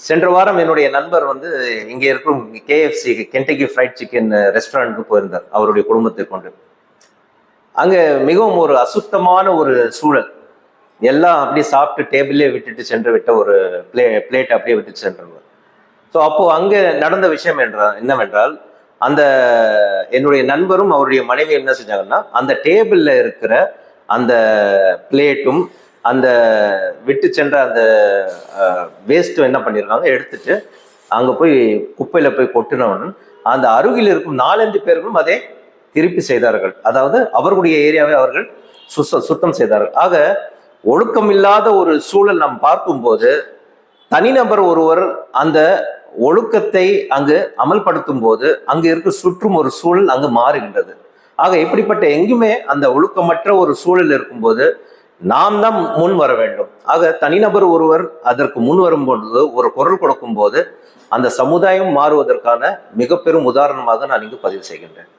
சென்ற வாரம் என்னுடைய நண்பர் வந்து இங்கே இருக்கும் கேஎஃப்சி கென்டக்கி ஃப்ரைட் சிக்கன் ரெஸ்டாரண்ட்டுக்கு போயிருந்தார் அவருடைய குடும்பத்தை கொண்டு. அங்க மிகவும் ஒரு அசுத்தமான ஒரு சூழல். எல்லாம் அப்படியே சாப்பிட்டு டேபிளே விட்டுட்டு சென்று விட்ட ஒரு பிளேட் அப்படியே விட்டு சென்றார். ஸோ அப்போ அங்கே நடந்த விஷயம் என்னவென்றால், அந்த என்னுடைய நண்பரும் அவருடைய மனைவி என்ன செஞ்சாங்கன்னா, அந்த டேபிள்ல இருக்கிற அந்த பிளேட்டும் அந்த விட்டு சென்ற அந்த வேஸ்ட்டும் என்ன பண்ணியிருக்காங்க, எடுத்துட்டு அங்கே போய் குப்பையில் போய் கொட்டினவன் அந்த அருகில் இருக்கும் 4-5 பேர்களும் அதை திருப்பி செய்தார்கள். அதாவது அவர்களுடைய ஏரியாவை அவர்கள் சுத்தம் செய்தார்கள். ஆக ஒழுக்கம் இல்லாத ஒரு சூழல் நாம் பார்க்கும்போது தனிநபர் ஒருவர் அந்த ஒழுக்கத்தை அங்கு அமல்படுத்தும் போது அங்கு இருக்க சுற்றும் ஒரு சூழல் அங்கு மாறுகின்றது. ஆக இப்படிப்பட்ட எங்குமே அந்த ஒழுக்கமற்ற ஒரு சூழல் இருக்கும்போது நாம் தான் முன் வர வேண்டும். ஆக தனிநபர் ஒருவர் அதற்கு முன் வரும் பொழுது ஒரு குரல் கொடுக்கும் போது அந்த சமுதாயம் மாறுவதற்கான மிக பெரும் உதாரணமாக நான் இங்கு பதிவு செய்கின்றேன்.